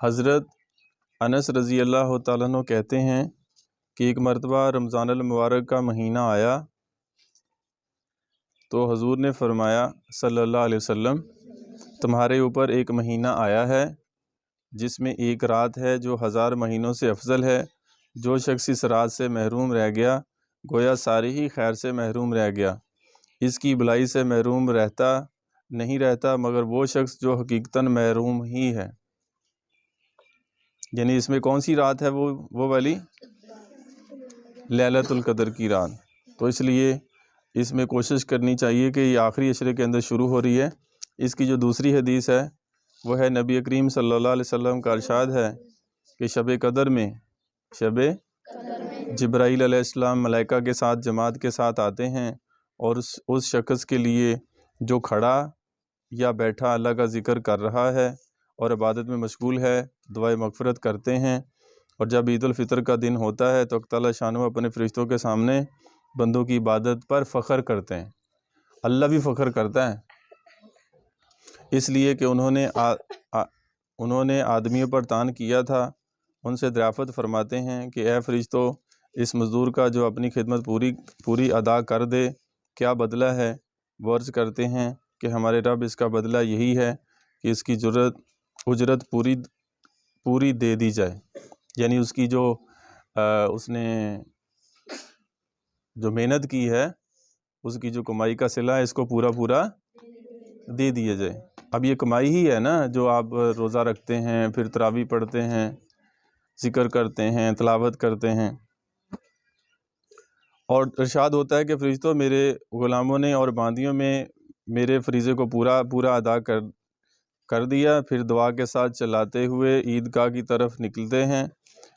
حضرت انس رضی اللہ تعالیٰ عنہ کہتے ہیں کہ ایک مرتبہ رمضان المبارک کا مہینہ آیا تو حضور نے فرمایا صلی اللہ علیہ وسلم، تمہارے اوپر ایک مہینہ آیا ہے جس میں ایک رات ہے جو 1000 مہینوں سے افضل ہے۔ جو شخص اس رات سے محروم رہ گیا گویا ساری ہی خیر سے محروم رہ گیا۔ اس کی بھلائی سے محروم نہیں رہتا مگر وہ شخص جو حقیقتاً محروم ہی ہے۔ یعنی اس میں کون سی رات ہے؟ وہ والی لیلۃ القدر کی رات۔ تو اس لیے اس میں کوشش کرنی چاہیے کہ یہ آخری عشرے کے اندر شروع ہو رہی ہے۔ اس کی جو دوسری حدیث ہے وہ ہے نبی کریم صلی اللہ علیہ وسلم کا ارشاد ہے کہ شب قدر میں جبرائیل علیہ السلام ملائکہ کے ساتھ جماعت کے ساتھ آتے ہیں اور اس شخص کے لیے جو کھڑا یا بیٹھا اللہ کا ذکر کر رہا ہے اور عبادت میں مشغول ہے دعائے مغفرت کرتے ہیں۔ اور جب عید الفطر کا دن ہوتا ہے تو اللہ تعالیٰ شانہ اپنے فرشتوں کے سامنے بندوں کی عبادت پر فخر کرتے ہیں۔ اللہ بھی فخر کرتا ہے اس لیے کہ انہوں نے آدمیوں پر تان کیا تھا۔ ان سے دریافت فرماتے ہیں کہ اے فرشتوں، اس مزدور کا جو اپنی خدمت پوری ادا کر دے کیا بدلہ ہے؟ وہ عرض کرتے ہیں کہ ہمارے رب اس کا بدلہ یہی ہے کہ اس کی اجرت پوری دے دی جائے، یعنی اس کی اس نے جو محنت کی ہے اس کی جو کمائی کا صلہ ہے اس کو پورا دے دیا جائے۔ اب یہ کمائی ہی ہے نا، جو آپ روزہ رکھتے ہیں، پھر تراویح پڑھتے ہیں، ذکر کرتے ہیں، تلاوت کرتے ہیں۔ اور ارشاد ہوتا ہے کہ فرشتوں، میرے غلاموں نے اور باندیوں میں میرے فریضے کو پورا ادا کر دیا، پھر دعا کے ساتھ چلاتے ہوئے عیدگاہ کی طرف نکلتے ہیں۔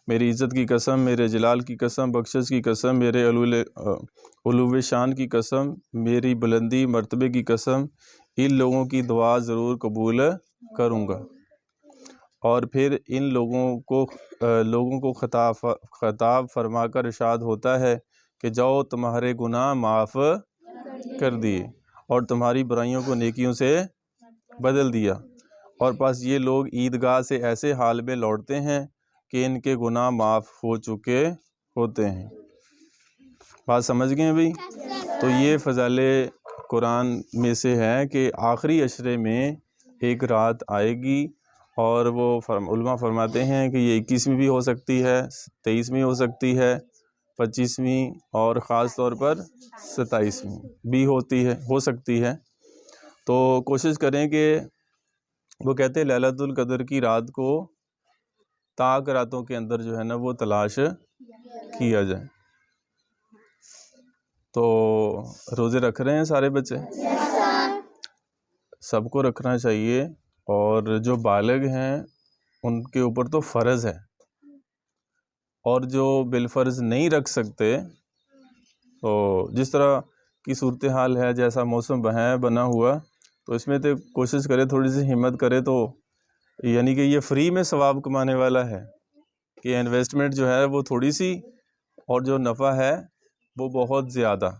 میری عزت کی قسم، میرے جلال کی قسم، بخشش کی قسم، میرے علو شان کی قسم، میری بلندی مرتبے کی قسم، ان لوگوں کی دعا ضرور قبول کروں گا۔ اور پھر ان لوگوں کو خطاب فرما کر ارشاد ہوتا ہے کہ جاؤ، تمہارے گناہ معاف کر دیے اور تمہاری برائیوں کو نیکیوں سے بدل دیا۔ اور پس یہ لوگ عیدگاہ سے ایسے حال میں لوٹتے ہیں کہ ان کے گناہ معاف ہو چکے ہوتے ہیں۔ بات سمجھ گئے بھئی؟ تو یہ فضائل قرآن میں سے ہے کہ آخری عشرے میں ایک رات آئے گی، اور وہ علماء فرماتے ہیں کہ یہ 21ویں بھی ہو سکتی ہے، 23ویں ہو سکتی ہے، 25ویں اور خاص طور پر 27ویں بھی ہو سکتی ہے۔ تو کوشش کریں کہ وہ کہتے ہیں لیلۃ القدر کی رات کو طاق راتوں کے اندر جو ہے نا وہ تلاش کیا جائے۔ تو روزے رکھ رہے ہیں سارے بچے؟ سب کو رکھنا چاہیے، اور جو بالغ ہیں ان کے اوپر تو فرض ہے، اور جو بالفرض نہیں رکھ سکتے تو جس طرح کی صورتحال ہے، جیسا موسم بنا ہوا، تو اس میں تو کوشش کرے، تھوڑی سی ہمت کرے، تو یعنی کہ یہ فری میں ثواب کمانے والا ہے کہ انویسٹمنٹ جو ہے وہ تھوڑی سی اور جو نفع ہے وہ بہت زیادہ۔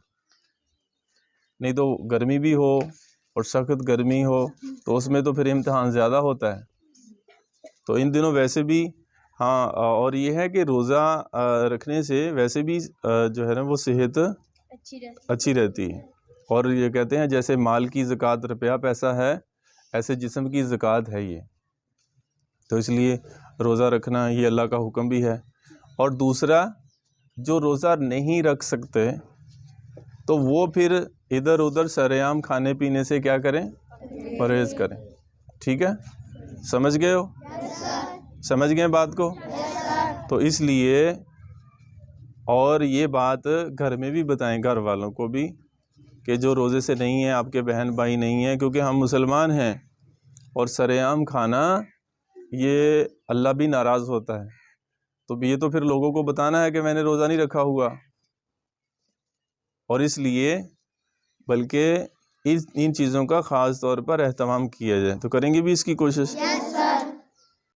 نہیں تو گرمی بھی ہو اور سخت گرمی ہو تو اس میں تو پھر امتحان زیادہ ہوتا ہے۔ تو ان دنوں ویسے بھی اور یہ ہے کہ روزہ رکھنے سے ویسے بھی جو ہے نا وہ صحت اچھی رہتی ہے، اور یہ کہتے ہیں جیسے مال کی زکوٰۃ روپیہ پیسہ ہے، ایسے جسم کی زکوٰۃ ہے یہ۔ تو اس لیے روزہ رکھنا یہ اللہ کا حکم بھی ہے۔ اور دوسرا، جو روزہ نہیں رکھ سکتے تو وہ پھر ادھر ادھر سرعام کھانے پینے سے کیا کریں؟ پرہیز کریں۔ ٹھیک ہے؟ سمجھ گئے ہو؟ سمجھ گئے بات کو؟ تو اس لیے، اور یہ بات گھر میں بھی بتائیں، گھر والوں کو بھی، کہ جو روزے سے نہیں ہیں، آپ کے بہن بھائی نہیں ہیں، کیونکہ ہم مسلمان ہیں، اور سرعام کھانا یہ اللہ بھی ناراض ہوتا ہے۔ تو یہ تو پھر لوگوں کو بتانا ہے کہ میں نے روزہ نہیں رکھا ہوا، اور اس لیے بلکہ ان چیزوں کا خاص طور پر اہتمام کیا جائے۔ تو کریں گے بھی اس کی کوشش؟